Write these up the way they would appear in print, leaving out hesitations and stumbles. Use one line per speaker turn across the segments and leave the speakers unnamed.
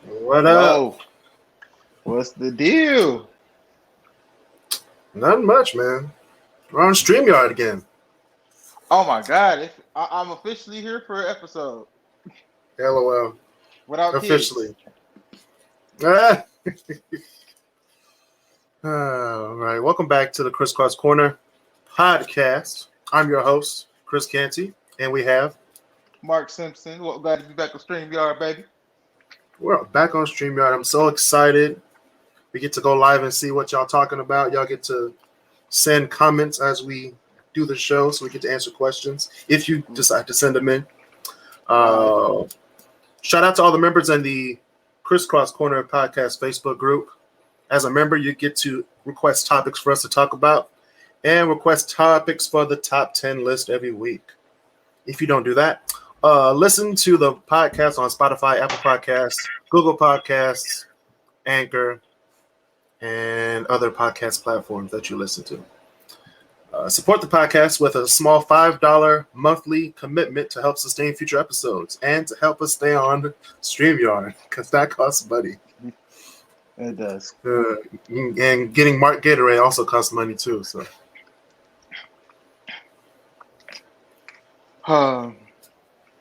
What up?
Yo, what's the deal?
Nothing much, man. We're on StreamYard again.
Oh my God, I'm officially here for an episode
LOL.
without kids.
Officially. Ah. All right. Welcome back to the Crisscross Corner podcast. I'm your host, Chris Canty, and we have.
Mark Simpson, well, glad to be back on StreamYard, baby.
We're back on StreamYard. I'm so excited. We get to go live and see what y'all talking about. Y'all get to send comments as we do the show, so we get to answer questions if you decide to send them in. Shout out to all the members in the Crisscross Corner podcast Facebook group. As a member, you get to request topics for us to talk about and request topics for the top 10 list every week. If you don't do that, listen to the podcast on Spotify, Apple Podcasts, Google Podcasts, Anchor, and other podcast platforms that you listen to. Support the podcast with a small $5 monthly commitment to help sustain future episodes and to help us stay on StreamYard, because that costs money.
It does.
And getting Mark Gatorade also costs money too. So,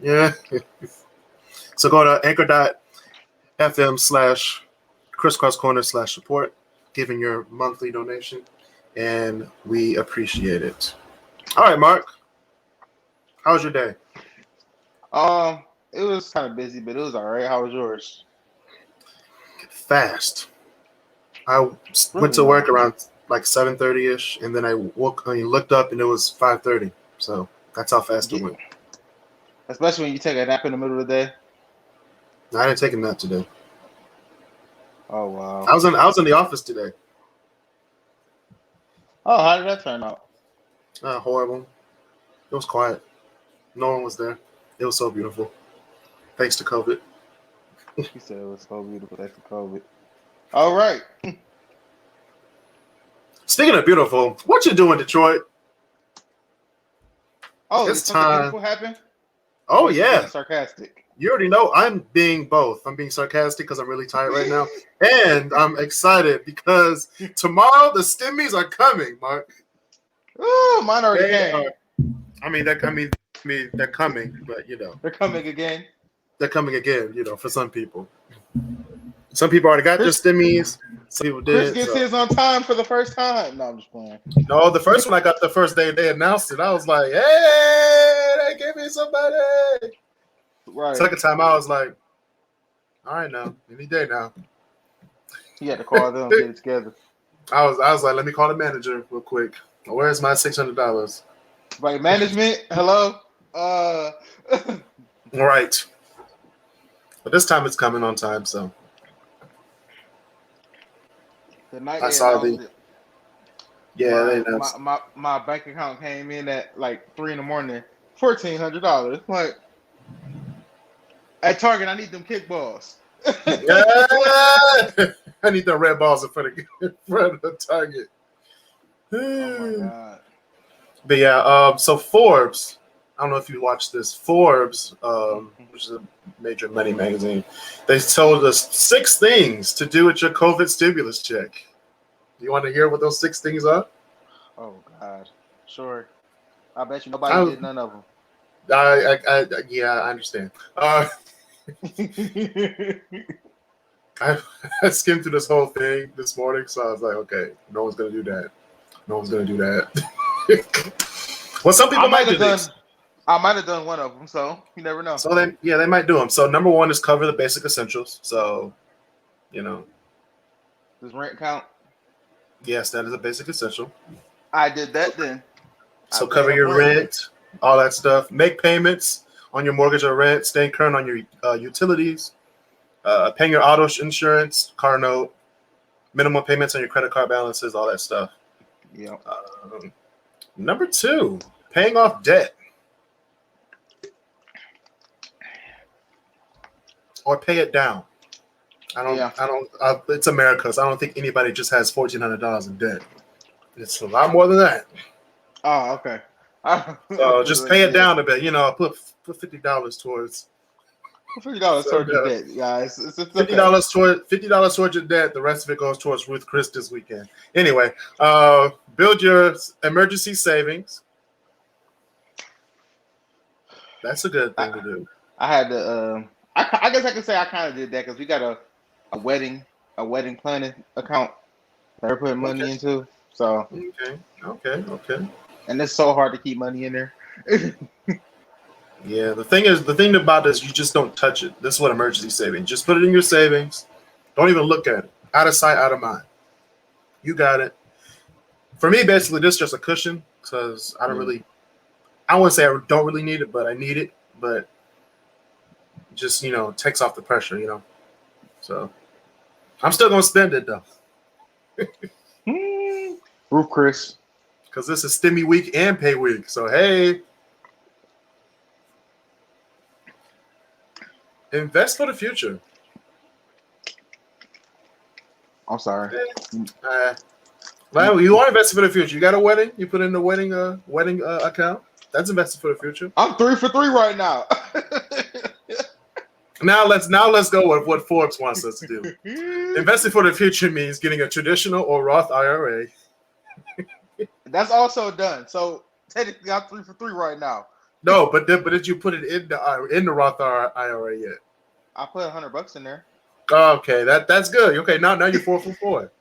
yeah. So go to anchor.fm/crisscrosscorner/support, giving your monthly donation, and we appreciate it. All right, Mark. How was your day?
It was kind of busy, but it was all right. How was yours?
Fast. I went to work around like 7:30ish, and then I looked up, and it was 5:30. So that's how fast it went.
Especially when you take a nap in the middle of the day.
No, I didn't take a nap today.
Oh wow.
I was in the office today.
Oh, how did that turn out?
Horrible. It was quiet. No one was there. It was so beautiful. Thanks to COVID.
You said it was so beautiful. Thanks to COVID. All right.
Speaking of beautiful, what you doing, Detroit?
Oh,
it's
did something
time.
beautiful happen?
Oh yeah.
Sarcastic.
You already know I'm being both. I'm being sarcastic because I'm really tired right now, and I'm excited because tomorrow the stimmies are coming, Mark.
Oh, mine already came.
They're coming, but you know
they're coming again.
They're coming again, you know, for some people. Some people already got their stimmies. Some people did.
Chris gets his on time for the first time. No, I'm just playing.
No, the first one I got the first day they announced it. I was like, hey, they gave me somebody.
Right.
Second time I was like, all right now, any day now.
You had to call them, get it together.
I was like, let me call the manager real quick. Where's my $600?
Right, management. Hello.
Right. But this time it's coming on time, so.
The night
I saw the.
It.
Yeah, they announced.
My bank account came in at like 3 a.m, $1,400. Like at Target, I need them kickballs.
Yeah, I need the red balls in front of Target.
Oh my God.
But yeah, so Forbes. I don't know if you watched this. Forbes, which is a major money magazine, they told us 6 things to do with your COVID stimulus check. Do you want to hear what those 6 things are?
Oh God, sure. I bet you nobody did none of them.
I understand. I skimmed through this whole thing this morning, so I was like, okay, no one's gonna do that. No one's gonna do that. Well, some people might do this.
I might have done one of them, so you never know.
So they might do them. So number 1 is cover the basic essentials. So, you know.
Does rent count?
Yes, that is a basic essential.
I did that then.
So cover your rent, all that stuff. Make payments on your mortgage or rent. Staying current on your utilities. Paying your auto insurance, car note. Minimum payments on your credit card balances, all that stuff.
Yeah.
Number 2, paying off debt. Or pay it down. It's America, so I don't think anybody just has $1,400 in debt. It's a lot more than that.
Oh, okay.
So just pay it down a bit. You know, put $50 towards
$50
So,
towards your debt, guys. It's okay.
$50 towards your debt. The rest of it goes towards Ruth Chris this weekend. Anyway, build your emergency savings. That's a good thing to do.
I had to. I guess I could say I kind of did that because we got a wedding planning account that we're putting money into. So
Okay.
And it's so hard to keep money in there.
Yeah, the thing about this, you just don't touch it. This is what emergency savings. Just put it in your savings. Don't even look at it. Out of sight, out of mind. You got it. For me, basically, this is just a cushion because I don't really. I wouldn't say I don't really need it, but I need it. But just takes off the pressure. So I'm still gonna spend it though.
Roof Chris.
Because this is stimmy week and pay week. So hey. Invest for the future.
I'm sorry.
Well, you are investing for the future. You got a wedding. You put in the wedding account. That's investing for the future.
I'm 3 for 3 right now.
Now let's go with what Forbes wants us to do. Investing for the future means getting a traditional or Roth IRA.
That's also done. So technically, I'm 3 for 3 right now.
No, but did you put it in the Roth IRA yet?
I put $100 in there.
Okay, that's good. Okay, now you're 4 for 4.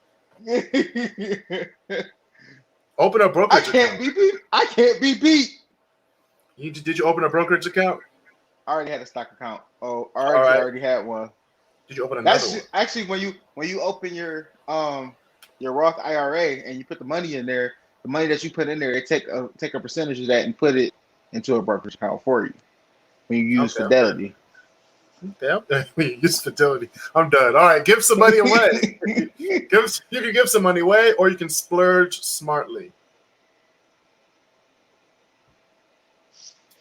Open a brokerage account.
I can't be beat.
Did you open a brokerage account?
I already had a stock account. Oh, I already had one.
Did you open another one?
Actually, when you open your Roth IRA and you put the money in there, the money that you put in there, they take a percentage of that and put it into a brokerage account for you when you use Fidelity.
Okay. When you use Fidelity. I'm done. All right, give some money away. You can give some money away, or you can splurge smartly.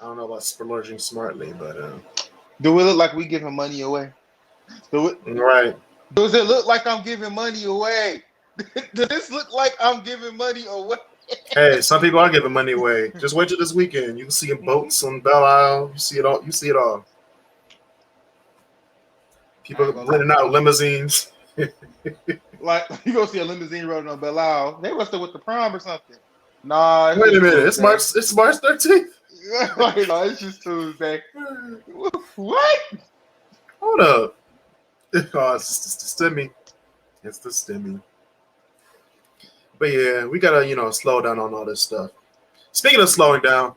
I don't know about splurging smartly, but
do it look like we giving money away?
Right.
Does it look like I'm giving money away? Does this look like I'm giving money away?
Hey, some people are giving money away. Just wait till this weekend. You can see boats on Belle Isle. You see it all. People renting out limousines.
Like you gonna see a limousine rolling on Belle Isle. They must have with the prom or something. Nah.
Wait a minute. It's March 13th.
No, it's just Tuesday. What?
Hold up. Oh, it's the stimmy. It's the stimmy. But yeah, we gotta, slow down on all this stuff. Speaking of slowing down,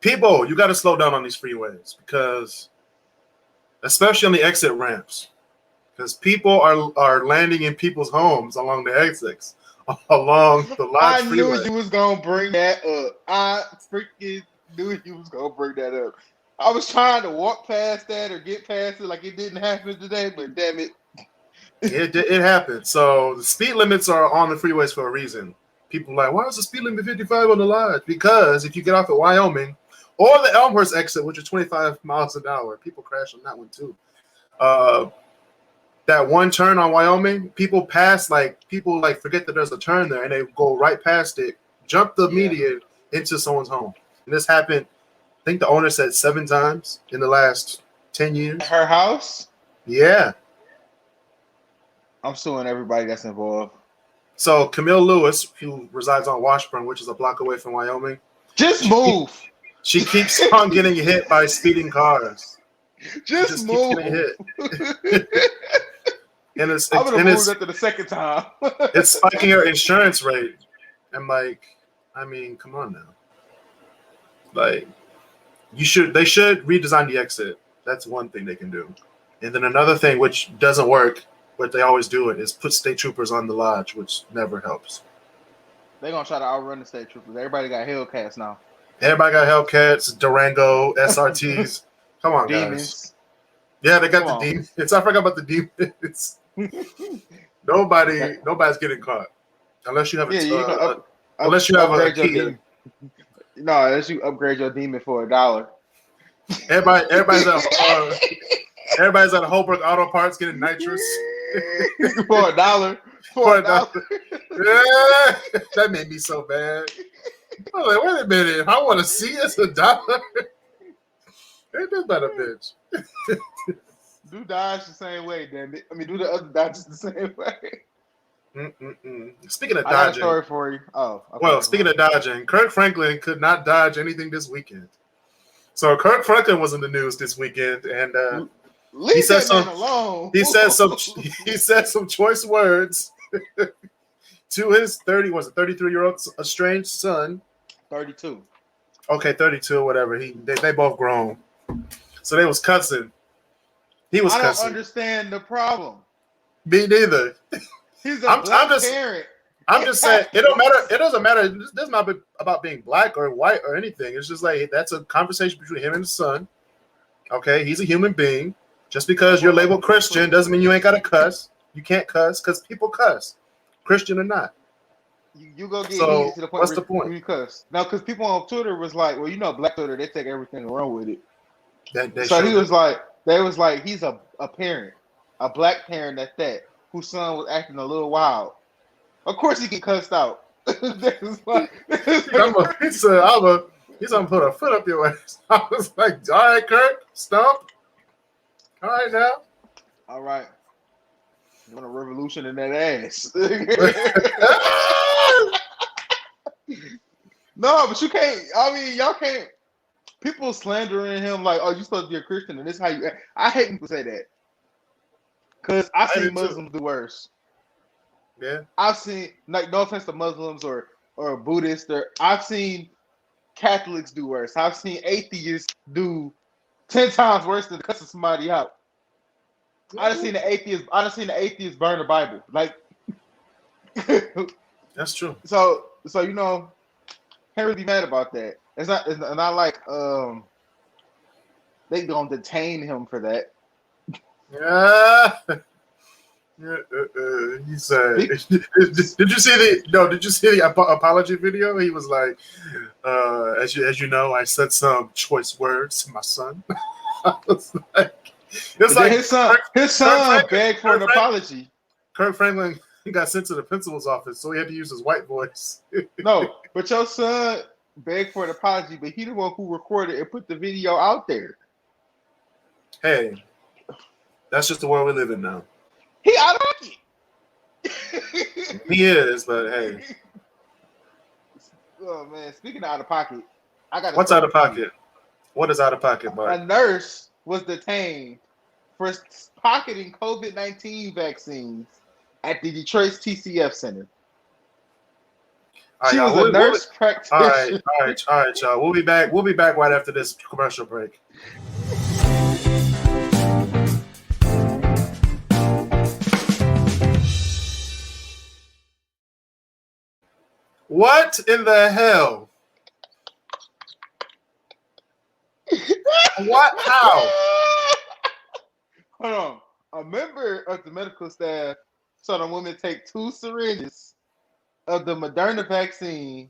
people, you gotta slow down on these freeways because, especially on the exit ramps, because people are landing in people's homes along the exits, along the Lodge freeway.
I knew you was gonna bring that up. I freaking knew you was gonna bring that up. I was trying to walk past that or get past it like it didn't happen today, but damn it.
It happened. So the speed limits are on the freeways for a reason. People are like, why is the speed limit 55 on the Lodge? Because if you get off at Wyoming or the Elmhurst exit, which is 25 miles an hour, people crash on that one too. That one turn on Wyoming, people forget that there's a turn there and they go right past it, jump the median into someone's home. And this happened, I think the owner said 7 times in the last 10 years.
Her house?
Yeah.
I'm suing everybody that's involved.
So Camille Lewis, who resides on Washburn, which is a block away from Wyoming,
just move.
She keeps on getting hit by speeding cars.
Just move.
Keeps getting hit. And it's
I'm gonna move after the second time.
It's spiking her insurance rate. I'm like, I mean, come on now. Like, they should redesign the exit. That's one thing they can do. And then another thing which doesn't work, but they always do it, is put state troopers on the Lodge, which never helps.
They're gonna try to outrun the state troopers. Everybody got Hellcats now.
Everybody got Hellcats, Durango, SRTs. Come on,
demons.
Guys. Yeah, they got the demons. I forgot about the demons. Nobody's getting caught unless you have unless you have a key.
No, unless you upgrade your demon for $1.
Everybody's at Holbrook Auto Parts getting nitrous
for $1. For $1.
Yeah, that made me so bad. I was like, wait a minute, I want to see it's $1. Ain't this about a bitch?
Do dodge the same way, damn it. I mean, do the other dodges the same way.
Speaking of
I got a
dodging,
story for you. Oh, okay,
well, speaking of dodging, Kirk Franklin could not dodge anything this weekend. So Kirk Franklin was in the news this weekend, and
leave that man alone.
He said some choice words to his 33-year-old estranged son.
32.
Okay, 32 or whatever. They both grown, so they was cussing. He was cussing.
I don't understand the problem.
Me neither.
He's a black parent.
I'm just saying it don't matter. It doesn't matter. This is not about being black or white or anything. It's just like that's a conversation between him and his son. Okay, he's a human being. Just because you're labeled Christian doesn't mean you ain't got to cuss. You can't cuss because people cuss, Christian or not.
You go get easy to the point
what's the point?
You cuss. Now, because people on Twitter was like, well, Black Twitter, they take everything and run with it. They was like, he's a parent, a black parent at that, whose son was acting a little wild. Of course, he get cussed out. He's gonna
put a foot up your ass. I was like, all right, Kirk, stomp. All right now.
All right. You want a revolution in that ass. No, but you can't. I mean, y'all can't. People slandering him like, oh, you supposed to be a Christian and this is how you act. I hate people say that. Because I've seen Muslims do worse.
Yeah.
I've seen, like, no offense to Muslims or Buddhists, I've seen Catholics do worse. I've seen atheists do 10 times worse than cussing somebody out. I've seen the atheists burn the Bible. Like,
that's true.
So can't really be mad about that. It's not like they gonna detain him for that.
He said, did you see the apology video? He was like, as you know, I said some choice words to my son. I was like, it's like
his son begged for an apology.
Kirk Franklin got sent to the principal's office, so he had to use his white voice.
No, but your son begged for an apology, but he the one who recorded and put the video out there.
Hey, that's just the world we live in now.
He out of pocket.
He is, but hey.
Oh man, speaking of out of pocket,
what's out of pocket? What is out of pocket, Mark?
A nurse was detained for pocketing COVID-19 vaccines at the Detroit TCF Center.
She was a nurse practitioner. All right, y'all. We'll be back. We'll be back right after this commercial break. What in the hell? What? How?
Hold on. A member of the medical staff saw the woman take 2 syringes of the Moderna vaccine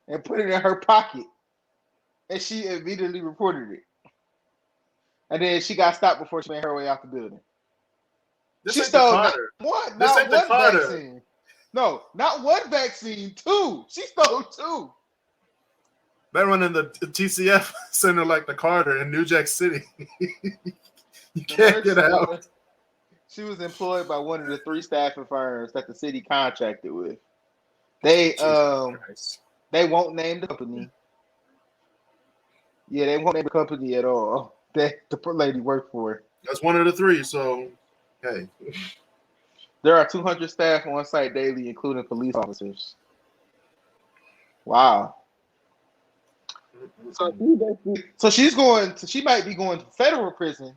and put it in her pocket, and she immediately reported it. And then she got stopped before she made her way out the building. She stole not one vaccine. No, not one vaccine, 2. She stole 2.
They run in the TCF center like the Carter in New Jack City. You can't get out.
She was employed by one of the 3 staffing firms that the city contracted with. They won't name the company. Yeah, they won't name the company at all that the lady worked for.
That's one of the 3, so hey.
There are 200 staff on site daily, including police officers. Wow. So she might be going to federal prison.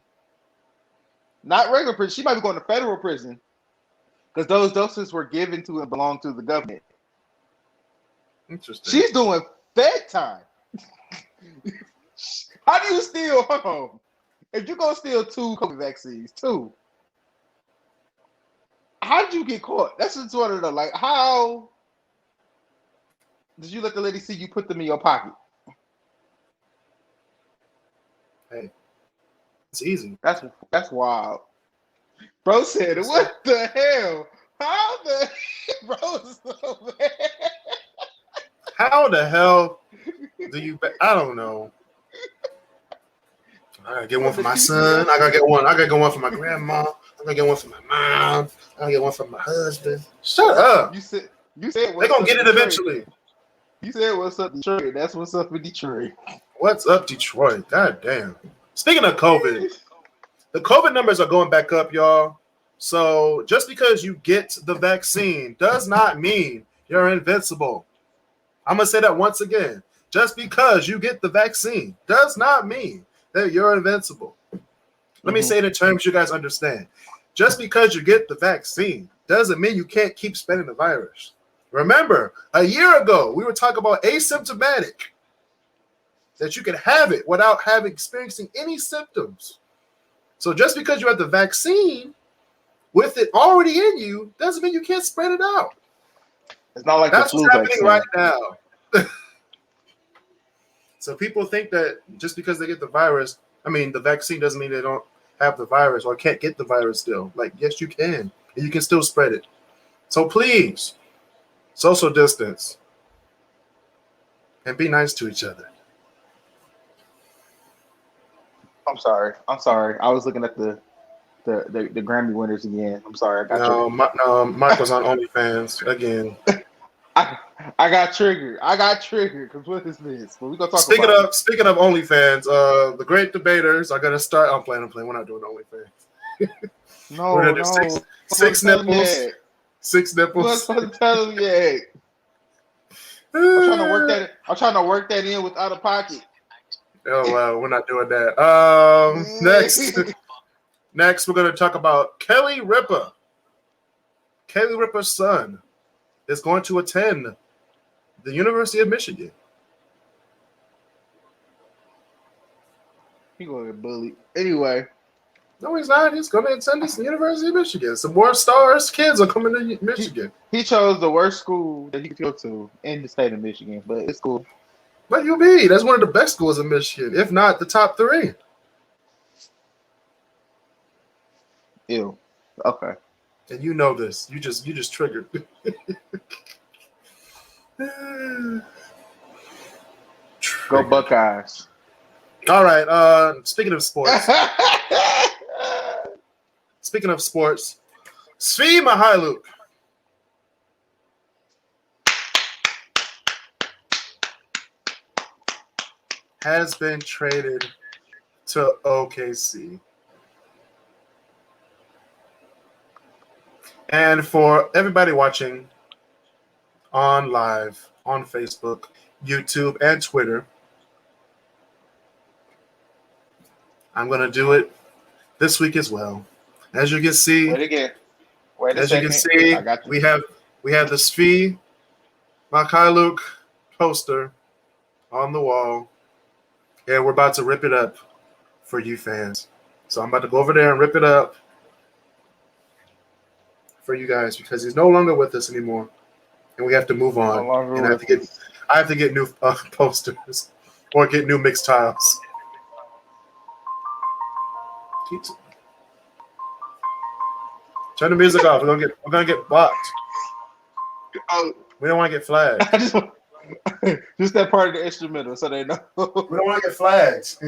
Not regular prison. She might be going to federal prison because those doses were given to and belong to the government.
Interesting.
She's doing Fed time. How do you steal? Hold on. If you're going to steal 2 COVID vaccines, 2. How did you get caught? That's just one of the, like, how did you let the lady see you put them in your pocket?
Hey, it's easy.
That's wild. Bro said, what the hell? How the bro is so bad.
How the hell do you? I don't know. I gotta get one for my son. I gotta get one. I gotta get one for my grandma. I gotta get one for my mom. I gotta get one for my husband. Shut up.
You said
They're gonna get it eventually.
You said what's up, Detroit. That's what's up with Detroit.
What's up, Detroit? God damn. Speaking of COVID, the COVID numbers are going back up, y'all. So just because you get the vaccine does not mean you're invincible. I'm gonna say that once again. Just because you get the vaccine does not mean that you're invincible. Let me say it in terms you guys understand. Just because you get the vaccine doesn't mean you can't keep spreading the virus. Remember, a year ago, we were talking about asymptomatic, that you could have it without experiencing any symptoms. So just because you have the vaccine with it already in you doesn't mean you can't spread it out.
It's not like
that's
the flu
what's happening
vaccine
right now. So people think that just because they get the virus, the vaccine doesn't mean they don't have the virus or can't get the virus still. Like, yes, you can. And you can still spread it. So please, social distance and be nice to each other.
I'm sorry. I was looking at the Grammy winners again. I'm sorry. I got
Mike was on OnlyFans again.
I got triggered. Because what is this? But we gonna talk
Speaking
about
of OnlyFans, the great debaters are gonna start. I'm playing. We're not doing OnlyFans.
No,
We're gonna do six nipples. Six nipples.
What's tell them yet? I'm trying to work that in with out of pocket.
Oh well, we're not doing that. Next, we're gonna talk about Kelly Ripa. Kelly Ripa's son is going to attend the University of Michigan.
He's gonna get bullied. Anyway.
No, he's not. He's going to attend the University of Michigan. Some more stars kids are coming to Michigan.
He chose the worst school that he could go to in the state of Michigan, but it's cool.
What do you mean? That's one of the best schools in Michigan, if not the top 3.
Ew. Okay.
And you know this. You just triggered.
Go Buckeyes.
All right. Speaking of sports. Svi Mihailuk has been traded to OKC. And for everybody watching on live, on Facebook, YouTube, and Twitter, I'm going to do it this week as well. As you can see, we have the Svi Mihailuk poster on the wall. And we're about to rip it up for you fans. So I'm about to go over there and rip it up for you guys because he's no longer with us anymore. And we have to move on. And I have to get new posters or get new mixed tiles. Turn the music off. We're gonna get blocked. We don't want to get flagged.
Just that part of the instrumental, so they know.
We don't want to get flagged.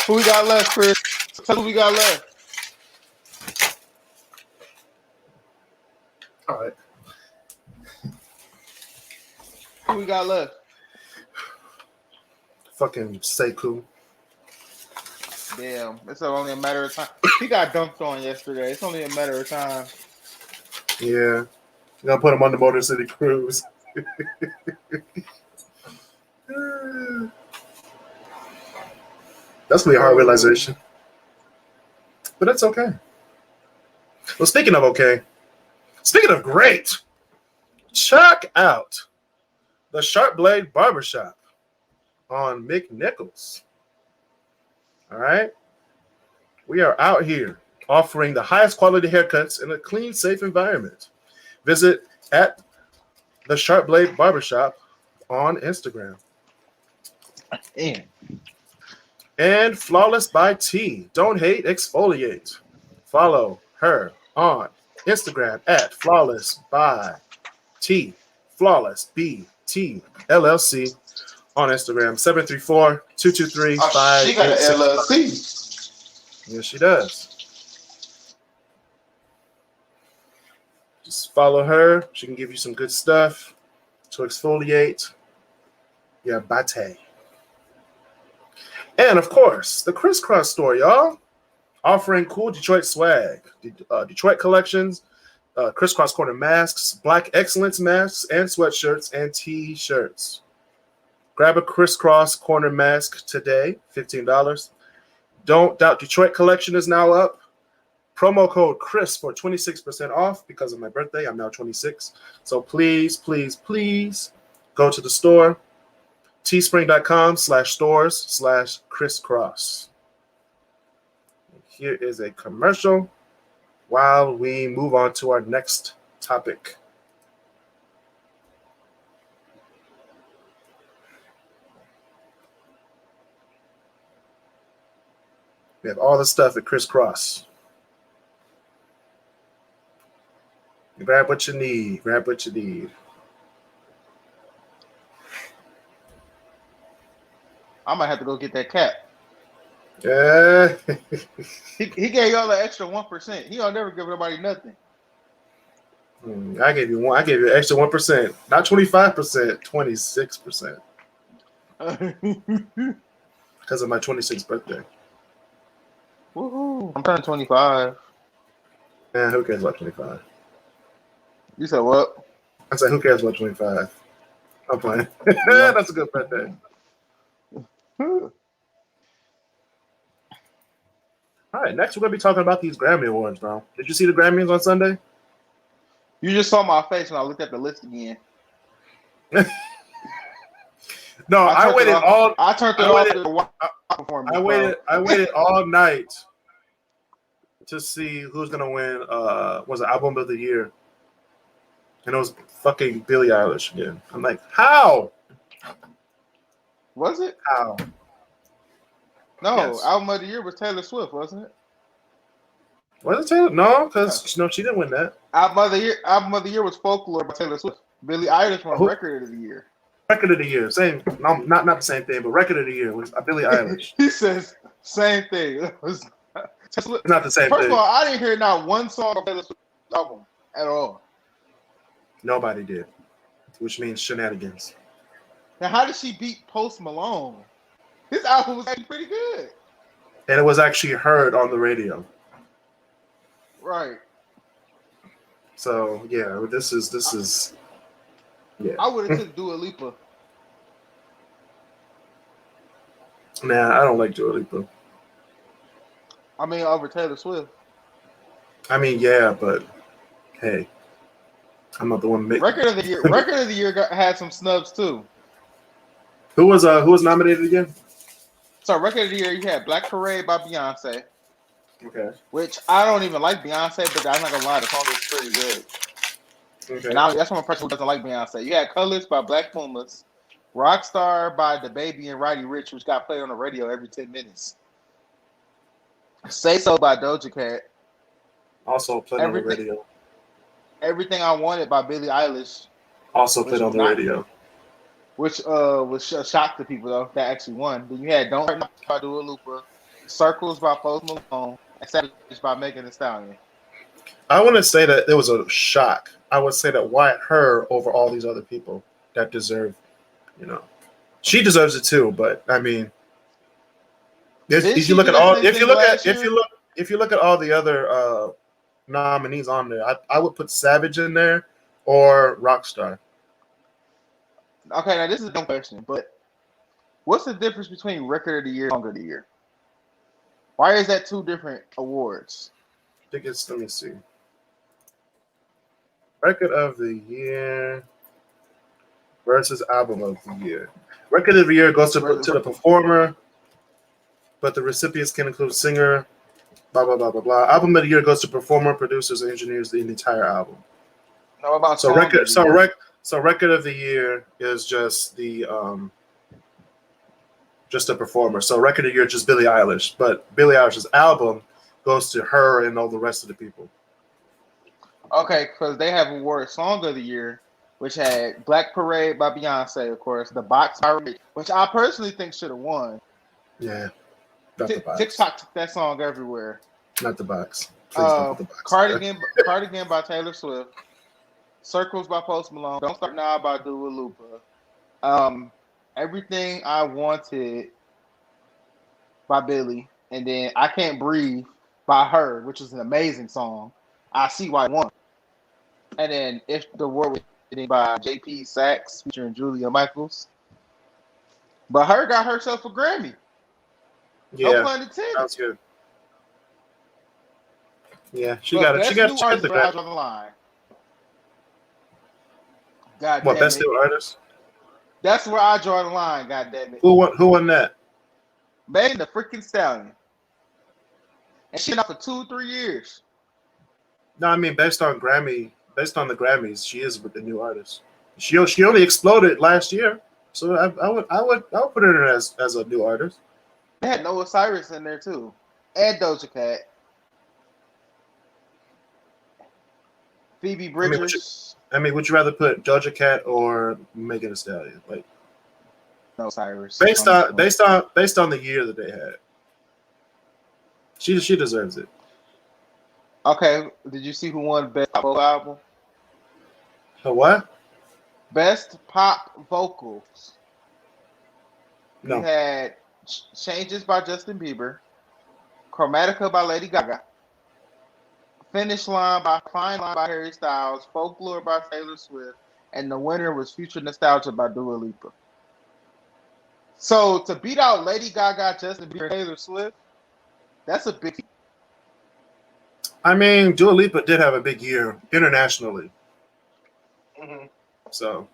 Who we got left, Chris? Tell who we got left.
All right.
Who we got left?
Fucking Sekou.
Damn, it's only a matter of time. He got dumped on yesterday. It's only a matter of time.
Yeah. You're gonna put him on the Motor City Cruise. That's gonna be a hard realization. But that's okay. Well, speaking of great, check out the Sharp Blade Barbershop on McNichols. All right. We are out here offering the highest quality haircuts in a clean, safe environment. Visit at the Sharp Blade Barbershop on Instagram.
Damn.
And Flawless by T. Don't hate, exfoliate. Follow her on Instagram at Flawless by T. Flawless BT LLC on Instagram 734-223-5865.
She got an LLC.
Yes, she does. Just follow her. She can give you some good stuff to exfoliate your bate. And of course, the Crisscross store, y'all. Offering cool Detroit swag. Detroit collections, Crisscross Corner masks, Black Excellence masks, and sweatshirts and t-shirts. Grab a Crisscross Corner mask today, $15. Don't Doubt Detroit collection is now up. Promo code Chris for 26% off because of my birthday. I'm now 26. So please, please, please go to the store, teespring.com/stores/crisscross. Here is a commercial while we move on to our next topic. We have all the stuff at Crisscross. Grab what you need. Grab what you need.
I might have to go get that cap.
Yeah.
He gave y'all an extra 1%. He don't never give nobody nothing.
I gave you one. I gave you an extra 1%, not 25%, 26%, because of my 26th birthday.
Woohoo! I'm turning 25.
Man, who cares about 25?
You said what?
I said, who cares about 25? I'm playing. That's a good birthday. All right, next we're going to be talking about these Grammy Awards, bro. Did you see the Grammys on Sunday?
You just saw my face when I looked at the list again.
No, I waited all.
I turned it off to watch performance.
I waited all night to see who's going to win. Was it Album of the Year? And it was fucking Billie Eilish again. I'm like, how?
Was it?
How?
No,
Yes.
Album of the Year was Taylor Swift, wasn't it?
Was it Taylor? No, because she didn't win that.
Album of the Year was Folklore by Taylor Swift. Billie Eilish won Record of the Year.
Record of the Year, same. No, not the same thing, but Record of the Year was Billie Eilish.
He says same thing. It was
It's not the same
First
thing.
of all, I didn't hear not one song of Taylor Swift's album at all.
Nobody did, which means shenanigans.
Now, how did she beat Post Malone? His album was actually pretty good.
And it was actually heard on the radio.
Right.
So yeah, this is yeah.
I would have took Dua Lipa.
Nah, I don't like Dua Lipa.
I mean, over Taylor Swift.
I mean, yeah, but hey, I'm not the one making.
Record of the Year. Record of the Year had some snubs too.
Who was nominated again?
So, Record of the Year, you had Black Parade by Beyonce.
Okay.
Which I don't even like Beyonce, but I'm not gonna lie, the song is pretty good.
Okay.
And that's one person who doesn't like Beyonce. You had Colors by Black Pumas, Rockstar by DaBaby and Roddy Ricch, which got played on the radio every 10 minutes. Say So by Doja Cat.
Also played on the radio.
Everything I Wanted by Billie Eilish.
Also played on the radio.
Which was a shock to people, though, that actually won. Then you had Don't Hurt Me by Dua Lipa, Circles by Post Malone, and Savage by Megan Thee Stallion.
I want to say that it was a shock. I would say that why her over all these other people that deserve, she deserves it too. But I mean, if you look at all the other nominees on there, I would put Savage in there or Rockstar.
Okay, now this is a dumb question, but what's the difference between Record of the Year and Song of the Year? Why is that two different awards?
I think it's, let me see. Record of the Year versus Album of the Year. Record of the Year goes to the performer, but the recipients can include singer, blah, blah, blah, blah, blah. Album of the Year goes to performer, producers, and engineers the entire album.
No, about
So Record of the Year is just the just a performer. So record of the year, just Billie Eilish. But Billie Eilish's album goes to her and all the rest of the people.
Okay, because they have awarded Song of the Year, which had Black Parade by Beyonce, of course, The Box by Ray, which I personally think should have won.
Yeah, not the box.
TikTok took that song everywhere.
Not the box. Please don't put the box.
Cardigan by Taylor Swift. Circles by Post Malone. Don't Start Now by Dua Lipa. Everything I Wanted by Billie. And then I Can't Breathe by her, which is an amazing song. I See Why I Won. And then If the World Was Ending by J.P. Sachs featuring Julia Michaels. But her got herself a Grammy.
Yeah,
no pun intended.
Sounds good. Yeah, she got the Grammy.
On the line. God
What,
damn
best
it.
new artist?
That's where I draw the line, God damn it.
Who won that?
Megan the freaking Stallion. And she been out for 2-3 years.
No, I mean based on the Grammys, she is the new artist. She only exploded last year, so I would put her in as a new artist.
They had Noah Cyrus in there too, and Doja Cat, Phoebe Bridgers.
Would you rather put Doja Cat or Megan Thee Stallion? Like
Noah Cyrus.
Based on the year that they had, she deserves it.
Okay, did you see who won Best Pop Vocal Album?
What?
Best Pop Vocals.
No.
We had Changes by Justin Bieber, Chromatica by Lady Gaga, Finish Line by Fine Line by Harry Styles, Folklore by Taylor Swift, and the winner was Future Nostalgia by Dua Lipa. So to beat out Lady Gaga, Justin Bieber, and Taylor Swift, that's a big.
I mean, Dua Lipa did have a big year internationally, so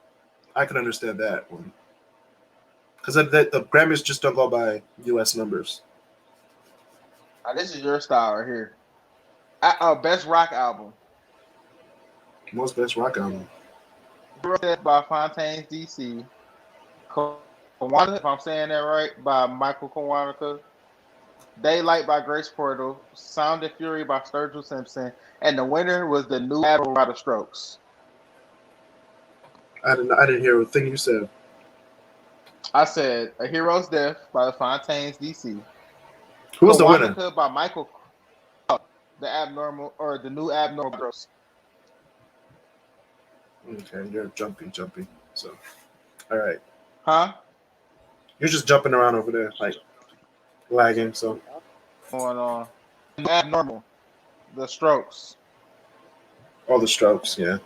I can understand that one. Because the Grammys just don't go by U.S. numbers.
This is your style right here. Best Rock Album.
Most best rock album.
By Fontaines DC. Kiwanuka, if I'm saying that right, by Michael Kiwanuka. Daylight by Grace Portal. Sound and Fury by Sturgill Simpson. And the winner was The New Admiral by The Strokes.
I didn't hear a thing you said.
I said A Hero's Death by the Fontaines DC.
Who was the winner?
By Michael. The Abnormal or The New Abnormal Girls.
Okay, you're jumpy. So, all right.
Huh?
You're just jumping around over there, like lagging. So,
going on. Abnormal. The Strokes.
All the Strokes, yeah.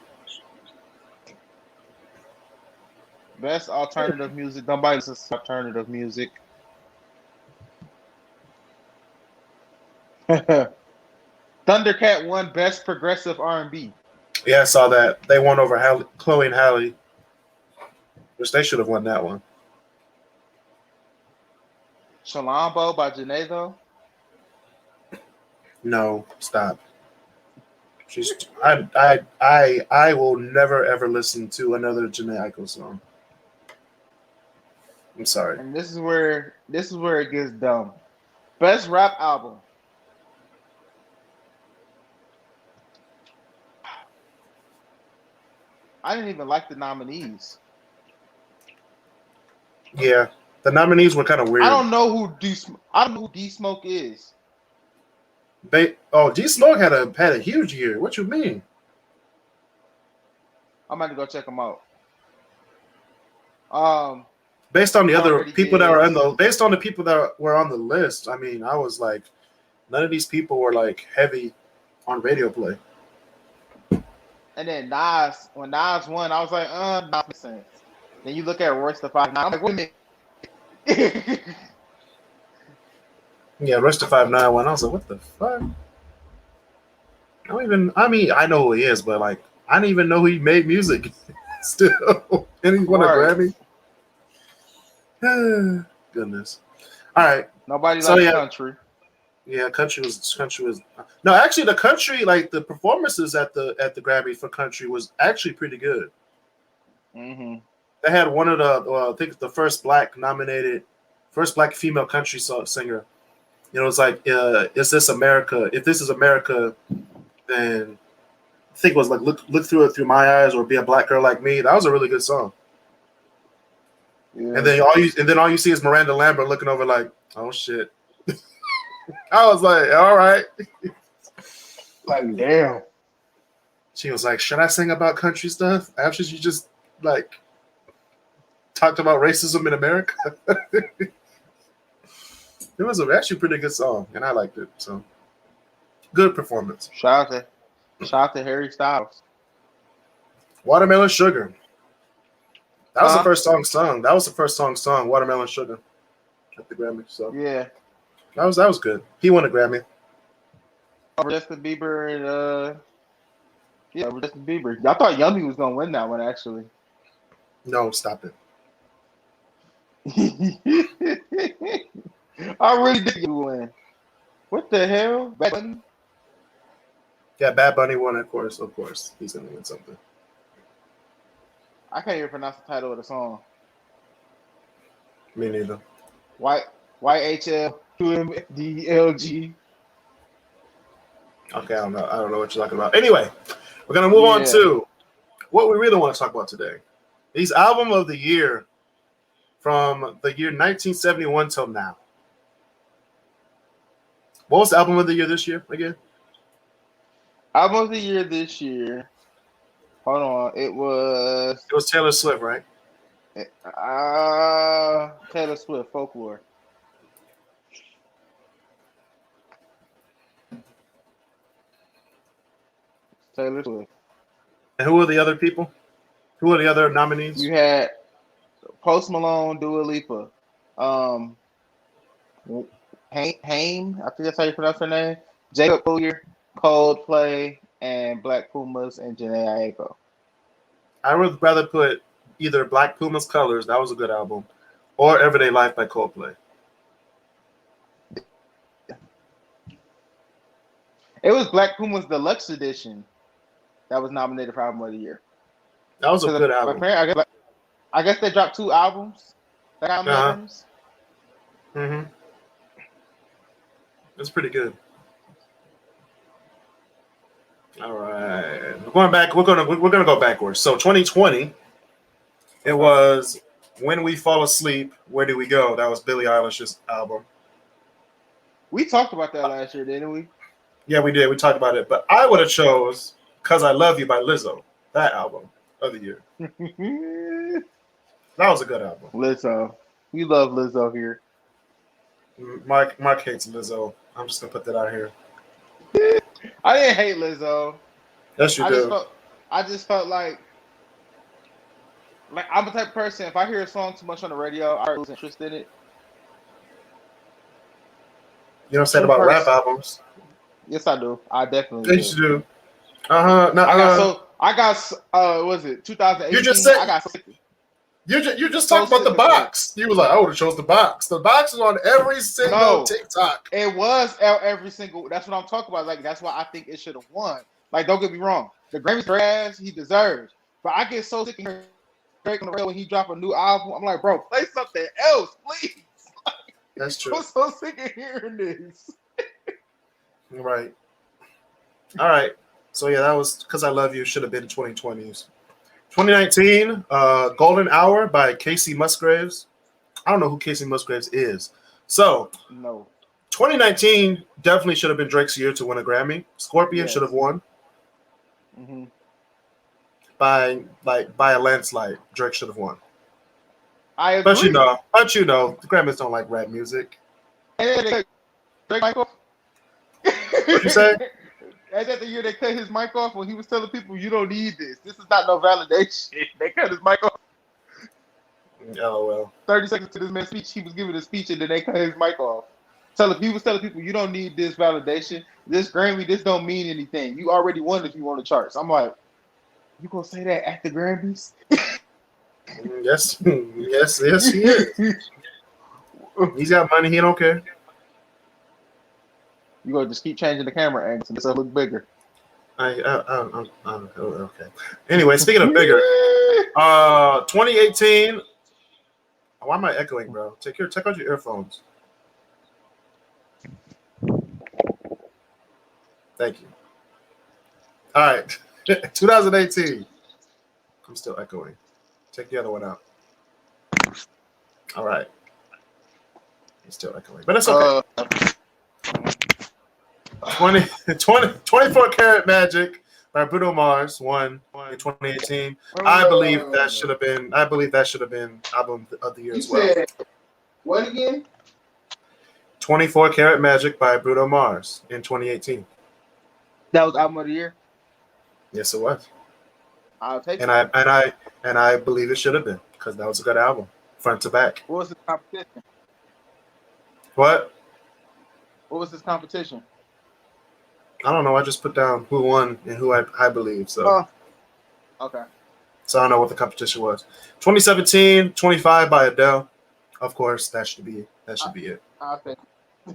Best alternative music. Nobody listens to alternative music. Thundercat won Best Progressive R&B.
Yeah, I saw that. They won over Chloe and Halle, which they should have won that one.
Shalambo by Janae, though?
No, stop. I will never ever listen to another Janae Aiko song. I'm sorry.
And this is where it gets dumb. Best Rap Album. I didn't even like the nominees.
Yeah, the nominees were kind of weird.
I don't know who D Smoke is.
D Smoke had a huge year. What you mean?
I'm about to go check him out.
Based on the other people that were based on the people that were on the list, I mean, I was like, none of these people were like heavy on radio play.
And then when Nas won, I was like, not makes sense. Then you look at Royce the 5'9", I'm like, wait a minute.
Yeah, Royce the 5'9" won. I was like, what the fuck? I know who he is, but like, I didn't even know he made music still. And he won a Grammy. Goodness. All right.
Nobody likes country.
Yeah, country was no, actually the country, like the performances at the Grammy for country was actually pretty good.
Mm-hmm.
They had one of the I think the first black nominated first black female country singer. It's like, is this America? If this is America, then I think it was like look through it through my eyes, or be a black girl like me. That was a really good song. Yeah. And then all you see is Miranda Lambert looking over like, oh shit. I was like, all right.
Like, damn.
She was like, should I sing about country stuff after you just like talked about racism in America? It was actually a pretty good song, and I liked it. So, good performance.
Shout out to Harry Styles.
Watermelon Sugar. That was the first song sung. That was the first song sung. Watermelon Sugar at the Grammy. So
yeah,
that was good. He won a Grammy.
Justin Bieber and Justin Bieber. I thought Yummy was gonna win that one actually.
No, stop it.
I really did win. What the hell? Bad Bunny?
Yeah, Bad Bunny won, of course. He's gonna win something.
I can't even pronounce the title of the song.
Me neither.
YHLQMDLG.
Okay, I don't know what you're talking about. Anyway, we're gonna move on to what we really want to talk about today. These album of the year from the year 1971 till now. What was the album of the year this year again?
Album of the year this year. Hold on. It was
Taylor Swift, right?
Taylor Swift, Folklore. Taylor Swift.
And who were the other people? Who were the other nominees?
You had Post Malone, Dua Lipa, Haim, I think that's how you pronounce her name. Jacob Collier, Coldplay, and Black Pumas, and Jhené Aiko.
I would rather put either Black Pumas Colors, that was a good album, or Everyday Life by Coldplay.
It was Black Pumas Deluxe Edition that was nominated for Album of the Year.
That was a good album.
I guess they dropped 2 albums. They got albums.
Mm-hmm. It's pretty good. All right, we're going back. We're gonna go backwards. So 2020, it was When We Fall Asleep. Where Do We Go? That was Billie Eilish's album.
We talked about that last year, didn't we?
Yeah, we did. We talked about it, but I would have chose "Cause I Love You" by Lizzo. That album of the year. That was a good album.
Lizzo, we love Lizzo here.
Mark hates Lizzo. I'm just gonna put that out here.
I didn't hate Lizzo.
Yes, you do.
I just felt like I'm the type of person, if I hear a song too much on the radio, I lose interest in it.
You don't say about rap albums.
Yes, I do. I definitely
yes, you do.
Was it 2018?
You just said
I got sick.
You just talked about the box. You was like, I would have chose the box. The box is on every single TikTok.
It was every single. That's what I'm talking about. Like, that's why I think it should have won. Like, don't get me wrong. The Grammys ass he deserves. But I get so sick of hearing Drake on the radio when he drop a new album. I'm like, bro, play something else, please.
That's true.
I'm so sick of hearing this.
Right. All right. So yeah, that was "Cause I Love You" should have been 2020s. 2019, Golden Hour by Casey Musgraves. I don't know who Casey Musgraves is. So,
no.
2019 definitely should have been Drake's year to win a Grammy. Scorpion should have won.
Mm-hmm.
By a landslide. Drake should have won.
I agree.
But you know, the Grammys don't like rap music.
Hey, Drake mic off.
What'd you say?
Ain't that the year they cut his mic off when he was telling people, you don't need this. This is not no validation. They cut his mic off.
Oh, well.
30 seconds to this man's speech, he was giving a speech, and then they cut his mic off. He was telling people, you don't need this validation. This Grammy, this don't mean anything. You already won if you won the charts. I'm like, you gonna say that at the Grammys?
Yes, he is. He's got money. He don't care.
You gonna just keep changing the camera angles and it's gonna look bigger.
Okay. Anyway, speaking of bigger, 2018, Why am I echoing, bro? Check out your earphones. Thank you. All right. 2018. I'm still echoing. Check the other one out. All right. It's still echoing, but it's okay. 24 Karat Magic by Bruno Mars won in 2018. I believe that should have been album of the year as well.
Said, what again?
24 Karat Magic by Bruno Mars in 2018.
That was album of the year.
Yes, it was.
I'll take
it. And I believe it should have been because that was a good album, front to back.
What was the competition?
What?
What was this competition?
I don't know. I just put down who won and who I believe. So.
Okay.
So I don't know what the competition was. 2017, 25 by Adele. Of course, that should be it.
I'll take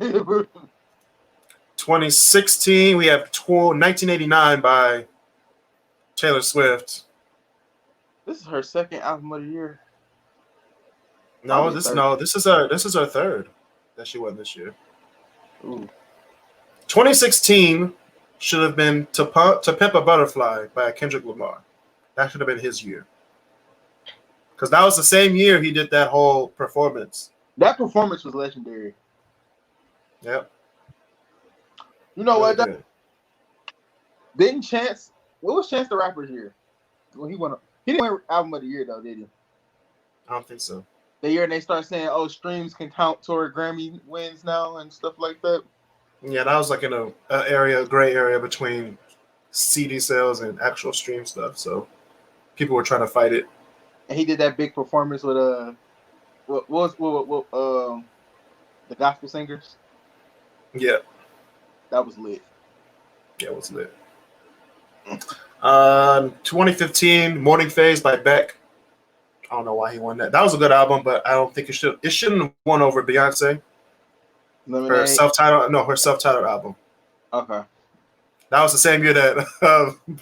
it.
2016, we have 1989 by Taylor Swift.
This is her second album of the year.
No, this is our third that she won this year.
Ooh.
2016 should have been To Pimp a Butterfly by Kendrick Lamar. That should have been his year. Because that was the same year he did that whole performance.
That performance was legendary.
Yep.
You know
really
what? Didn't Chance? What was Chance the Rapper's year? Well, he didn't win album of the year though, did he?
I don't think so.
The year they start saying, "Oh, streams can count toward Grammy wins now" and stuff like that.
Yeah, that was like in a gray area between CD sales and actual stream stuff. So people were trying to fight it.
And he did that big performance with the gospel singers.
Yeah,
that was lit.
Yeah, it was lit. 2015, Morning Phase by Beck. I don't know why he won that. That was a good album, but I don't think it shouldn't have won over Beyonce.
Lemonade.
Her self-titled album.
Okay.
That was the same year that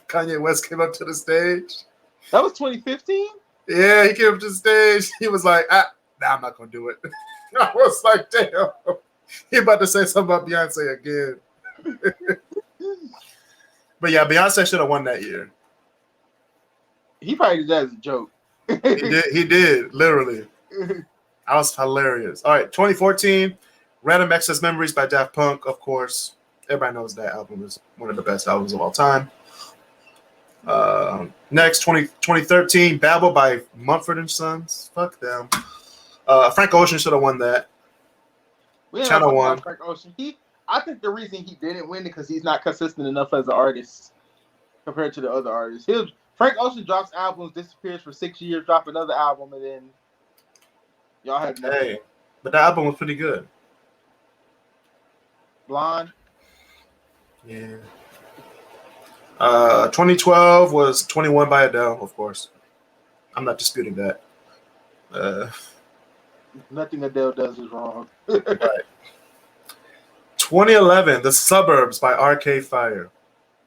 Kanye West came up to the stage.
That was 2015?
Yeah, he came up to the stage. He was like, I'm not going to do it. I was like, damn. He about to say something about Beyonce again. But yeah, Beyonce should have won that year.
He probably did that as a joke.
He did, literally. That was hilarious. All right, 2014, Random Access Memories by Daft Punk, of course. Everybody knows that album is one of the best albums of all time. Next, 2013, Babel by Mumford & Sons. Fuck them. Frank Ocean should have won that. Channel One.
Frank Ocean. I think the reason he didn't win it because he's not consistent enough as an artist compared to the other artists. Frank Ocean drops albums, disappears for 6 years, drop another album, and then y'all have nothing.
Hey, but the album was pretty good.
Blonde.
Yeah. 2012 was 21 by Adele, of course. I'm not disputing that.
Nothing Adele does is wrong.
Right. 2011, The Suburbs by Arcade Fire.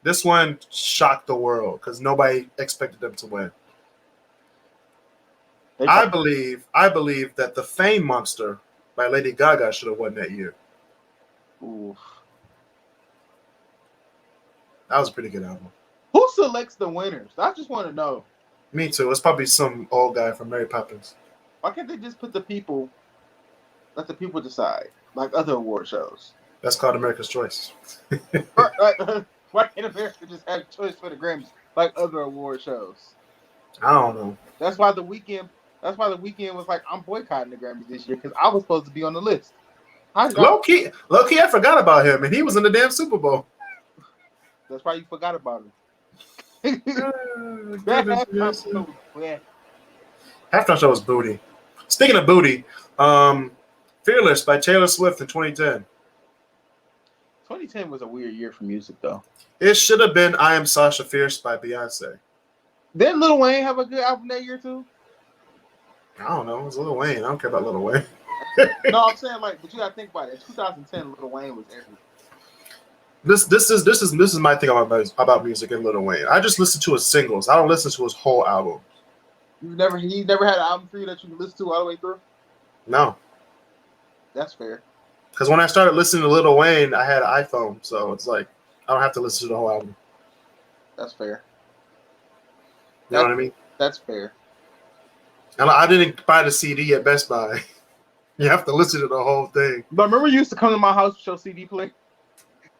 This one shocked the world because nobody expected them to win. I believe that The Fame Monster by Lady Gaga should have won that year.
Ooh.
That was a pretty good album.
Who selects the winners? I just want to know.
Me too. It's probably some old guy from Mary Poppins.
Why can't they just let the people decide, like other award shows?
That's called America's Choice.
Why can't America just have a choice for the Grammys, like other award shows?
I don't know.
That's why the weekend was like, I'm boycotting the Grammys this year because I was supposed to be on the list.
Low key, I forgot about him, and he was in the damn Super Bowl.
That's why you forgot about him.
Halftime show was booty. Speaking of booty, Fearless by Taylor Swift in 2010.
2010 was a weird year for music, though.
It should have been I Am Sasha Fierce by Beyonce.
Didn't Lil Wayne have a good album that year, too?
I don't know. It was Lil Wayne. I don't care about Lil Wayne.
No, I'm saying, but you got to think about it. In 2010, Lil Wayne was everything.
This is my thing about music and Lil Wayne. I just listen to his singles. I don't listen to his whole album.
He never had an album for you that you can listen to all the way through?
No.
That's fair.
Because when I started listening to Lil Wayne, I had an iPhone, so it's like I don't have to listen to the whole album.
That's fair.
You know what I mean?
That's fair.
And I didn't buy the CD at Best Buy. You have to listen to the whole thing.
But remember, you used to come to my house to show CD play.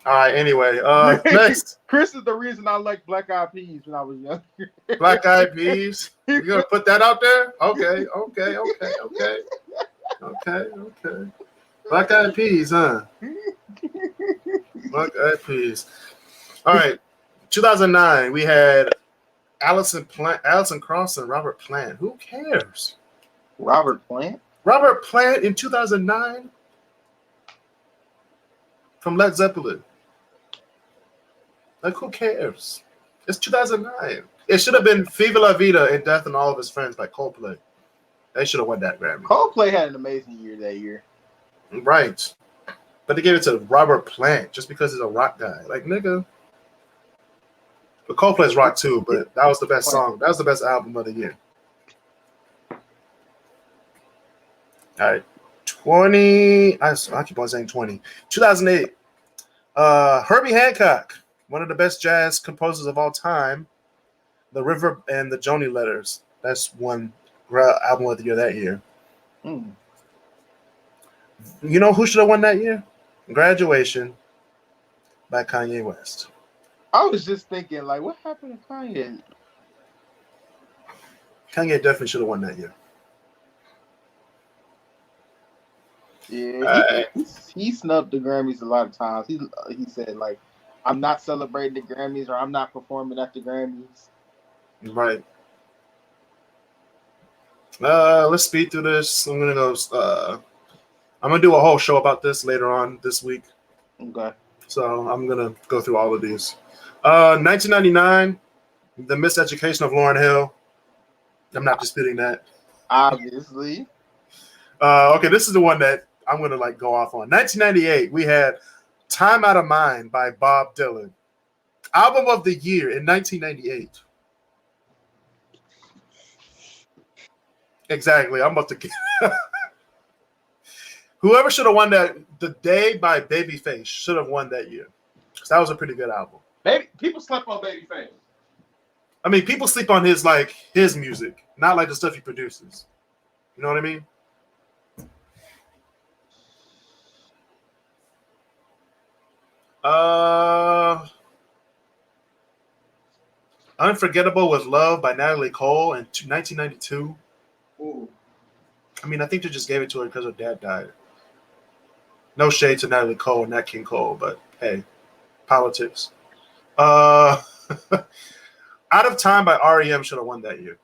All right. Anyway, next,
Chris is the reason I liked Black Eyed Peas when I was young.
Black Eyed Peas. You gonna put that out there? Okay. Black Eyed Peas, huh? Black Eyed Peas. All right. 2009, we had Alison Krauss and Robert Plant. Who cares?
Robert Plant?
Robert Plant in 2009 from Led Zeppelin. Like, who cares? It's 2009. It should have been Viva La Vida and Death and All of His Friends by Coldplay. They should have won that Grammy.
Coldplay had an amazing year that year.
Right. But they gave it to Robert Plant just because he's a rock guy. Like, nigga. But Coldplay's rock too, but that was the best song. That was the best album of the year. All right. 20. I keep on saying 20. 2008. Herbie Hancock, one of the best jazz composers of all time. The River and the Joni Letters. That's one album of the year that year.
Mm.
You know who should have won that year? Graduation by Kanye West.
I was just thinking, like, what happened to Kanye?
Kanye definitely should have won that year.
Yeah, he snubbed the Grammys a lot of times. He said, like, I'm not celebrating the Grammys or I'm not performing at the Grammys.
Right. Let's speed through this. I'm gonna do a whole show about this later on this week.
Okay.
So I'm gonna go through all of these. 1999, The Miseducation of Lauryn Hill. I'm not disputing that.
Obviously.
Okay, this is the one that I'm gonna like go off on. 1998, we had Time Out of Mind by Bob Dylan. Album of the year in 1998. Exactly. I'm about to get whoever should have won that, The Day by Babyface should have won that year. Because that was a pretty good album.
People slept on Babyface.
I mean, people sleep on his music, not like the stuff he produces. You know what I mean? Unforgettable with Love by Natalie Cole in 1992.
Ooh.
I mean, I think they just gave it to her because her dad died. No shade to Natalie Cole and Nat King Cole, but hey, politics. Out of Time by REM should have won that year.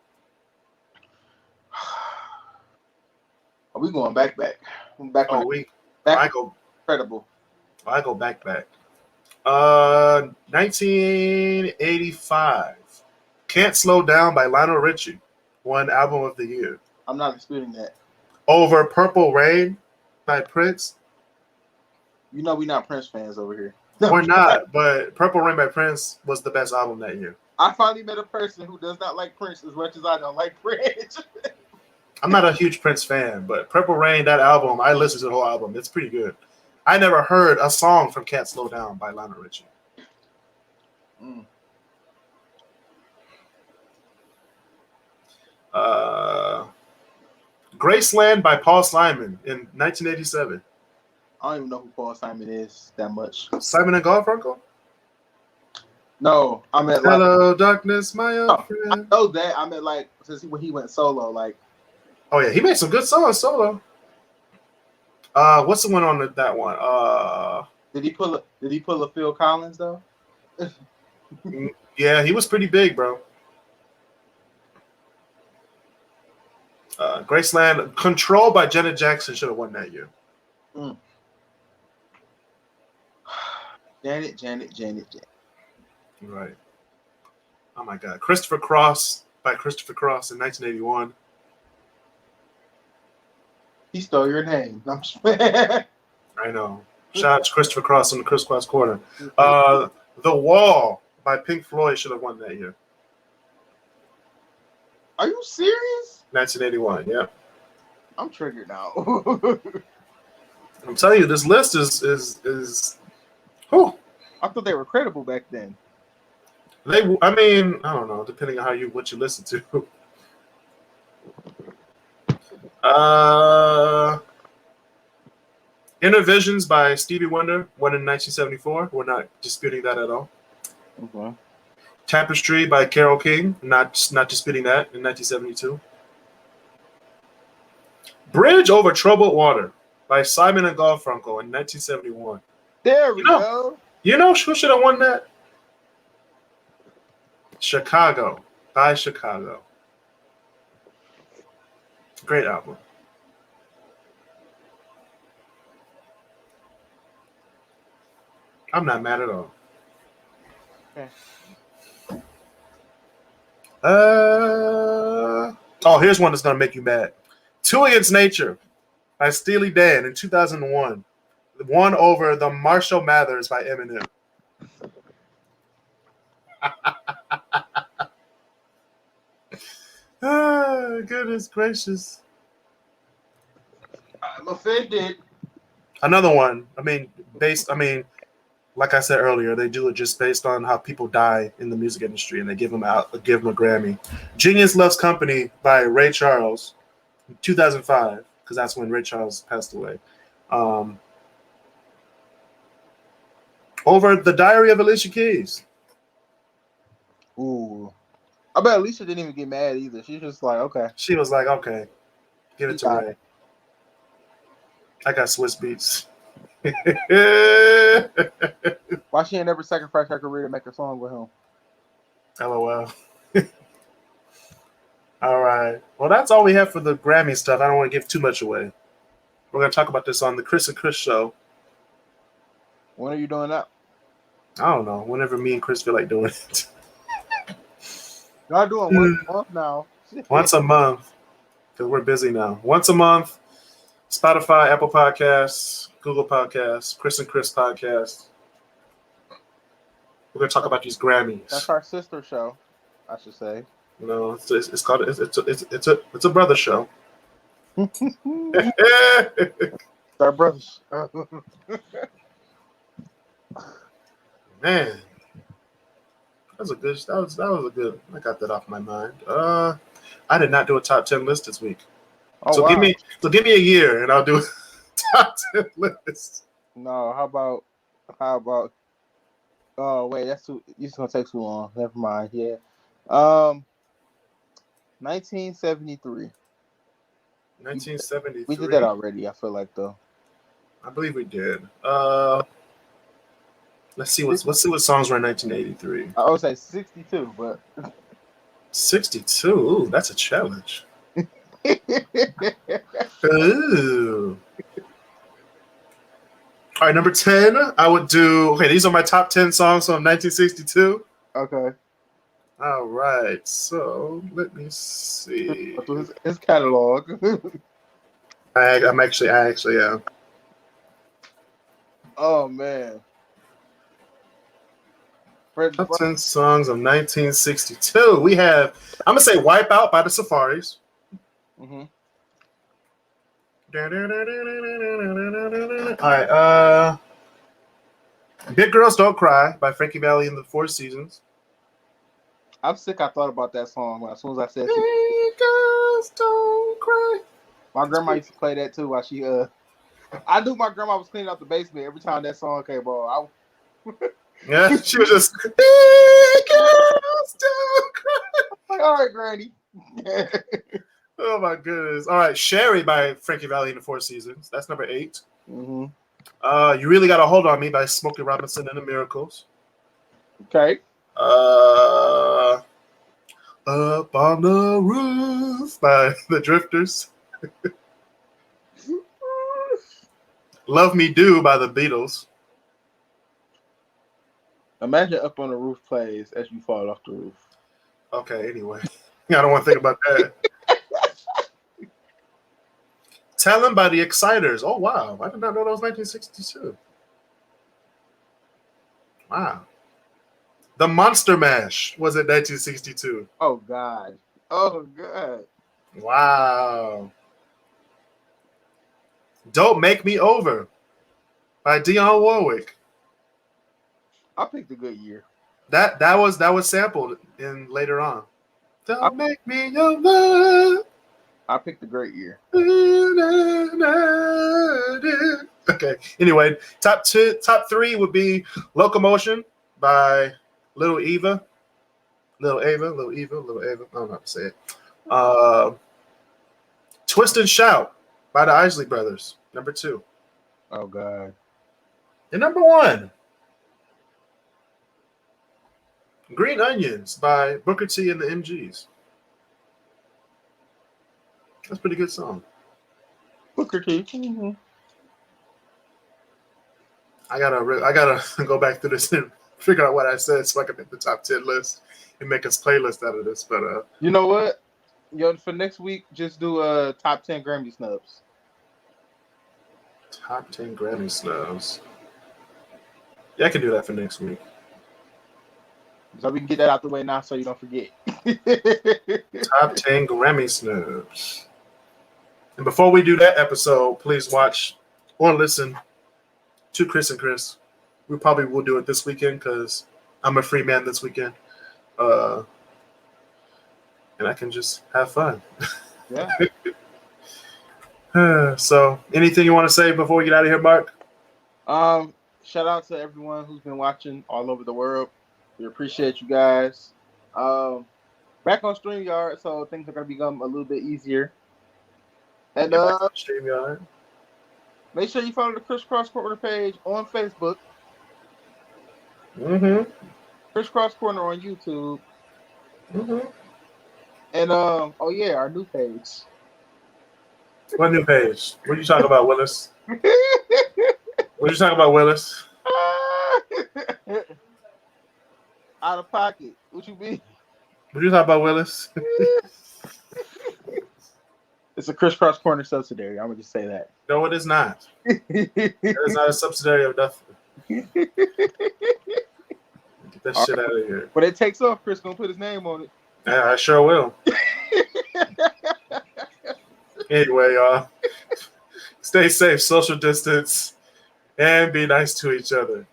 Are we going back? Back
Oh, I go
incredible.
I go back. 1985. Can't Slow Down by Lionel Richie won Album of the Year.
I'm not disputing that.
Over Purple Rain by Prince.
You know we're not Prince fans over here.
We're not, but Purple Rain by Prince was the best album that year.
I finally met a person who does not like Prince as much as I don't like Prince.
I'm not a huge Prince fan, but Purple Rain, that album, I listened to the whole album. It's pretty good. I never heard a song from Can't Slow Down by Lionel Richie.
Mm.
Graceland by Paul Simon in 1987.
I don't even know who Paul Simon is that much.
Simon and Garfunkel?
No, I meant
Hello, darkness, my old friend.
I know that. I meant like since when he went solo, like.
Oh yeah, he made some good songs solo. What's the one on that one?
Did he pull a Phil Collins though?
Yeah, he was pretty big, bro. Graceland, Control by Janet Jackson should have won that year.
Mm. Janet.
Right. Oh my God. Christopher Cross by Christopher Cross in 1981.
He stole your name.
I know. Shout out to Christopher Cross on the Chris Cross Corner. The Wall by Pink Floyd should have won that year.
Are you serious?
1981, yeah.
I'm triggered now.
I'm telling you, this list is. Oh,
I thought they were credible back then.
I mean, I don't know, depending on what you listen to. Inner Visions by Stevie Wonder, won in 1974. We're not disputing that at all.
Okay.
Tapestry by Carole King, not disputing that, in 1972. Bridge Over Troubled Water by Simon and Garfunkel in 1971.
There we go.
You know who should have won that? Chicago by Chicago. Great album. I'm not mad at all.
Okay.
Here's one that's gonna make you mad. Two Against Nature by Steely Dan in 2001. Won over the Marshall Mathers by Eminem. Goodness gracious.
I'm offended.
Another one. Like I said earlier, they do it just based on how people die in the music industry, and they give them a Grammy. Genius Loves Company by Ray Charles, 2005, because that's when Ray Charles passed away. Over The Diary of Alicia Keys.
Ooh. I bet Alicia didn't even get mad either. She's just like, okay.
She was like, okay, give it to Ray. I got Swiss Beats.
Why she ain't never sacrificed her career to make a song with him?
LOL. All right. Well, that's all we have for the Grammy stuff. I don't want to give too much away. We're going to talk about this on the Chris and Chris show.
When are you doing that?
I don't know. Whenever me and Chris feel like doing it.
Y'all doing once a month now.
Once a month. Because we're busy now. Once a month. Spotify, Apple Podcasts, Google Podcasts, Chris and Chris Podcasts. We're going to talk about these Grammys.
That's our sister show, I should say.
No, it's called it's a brother show.
Our brother show.
Man, that was a good. I got that off my mind. I did not do a top 10 list this week.
Oh,
so
wow.
give me a year and I'll do a top 10 list.
No, how about? Oh wait, that's too. It's gonna take too long. Never mind. Yeah. 1973.
1973.
We did that already. I feel like though.
I believe we did. Let's see what songs were in 1983.
I would say 62, but
62. Ooh, that's a challenge. Ooh. All right, number 10. I would do. Okay, these are my top 10 songs from 1962.
Okay.
All right, so let me see.
His catalog.
I actually am.
Oh man.
Top 10 songs of 1962. We have, I'm gonna say "Wipe Out" by the Safaris.
Mm-hmm.
All right, "Big Girls Don't Cry" by Frankie Valli and the Four Seasons.
I'm sick. I thought about that song as soon as I said
"Big Girls Don't Cry."
My grandma used to play that too while she I knew my grandma was cleaning out the basement every time that song came on.
Yeah, she was just "Big Girls Don't Cry."
Like, all right, Granny.
Oh my goodness! All right, "Sherry" by Frankie Valli and the Four Seasons. That's number 8.
Mm-hmm.
"You Really Got a Hold on Me" by Smokey Robinson and the Miracles.
Okay.
"Up on the Roof" by the Drifters. "Love Me Do" by the Beatles.
Imagine "Up on the Roof" plays as you fall off the roof.
Okay, anyway. I don't want to think about that. "Tell 'Em" by the Exciters. Oh, wow. I did not know that was 1962. Wow. "The Monster Mash" was in 1962.
Oh, God. Oh, God.
Wow. Don't Make Me Over by Dionne Warwick.
I picked a good year.
That was sampled in later on. Don't make me over.
I picked a great year.
Okay. Anyway, top 3 would be Locomotion by Little Eva. I don't know how to say it. Twist and Shout by the Isley Brothers, number 2.
Oh God.
And number 1, Green Onions by Booker T and the MGs. That's a pretty good song.
Booker T. Mm-hmm.
I gotta go back through this and figure out what I said so I can make the top 10 list and make a playlist out of this. But
you know what? Yo, for next week, just do a top 10 Grammy snubs.
Top 10 Grammy snubs. Yeah, I can do that for next week.
So we can get that out the way now so you don't forget.
Top 10 Grammy snubs. And before we do that episode, please watch or listen to Chris and Chris. We probably will do it this weekend because I'm a free man this weekend. And I can just have fun.
Yeah.
So, anything you want to say before we get out of here, Mark?
Shout out to everyone who's been watching all over the world. We appreciate you guys. Back on StreamYard, so things are going to become a little bit easier. And
StreamYard.
Make sure you follow the Crisscross Corner page on Facebook.
Mm-hmm.
Crisscross Corner on YouTube.
Mm-hmm.
And our new page.
What new page? What are you talking about, Willis? What are you talking about, Willis?
Out of pocket. What you mean?
What are you talking about, Willis?
It's a Crisscross Corner subsidiary. I'm gonna just say that.
No, it is not. It is not a subsidiary of nothing. Get that shit out of here.
When it takes off, Chris gonna put his name on it.
Yeah, I sure will. Anyway, y'all, stay safe, social distance, and be nice to each other.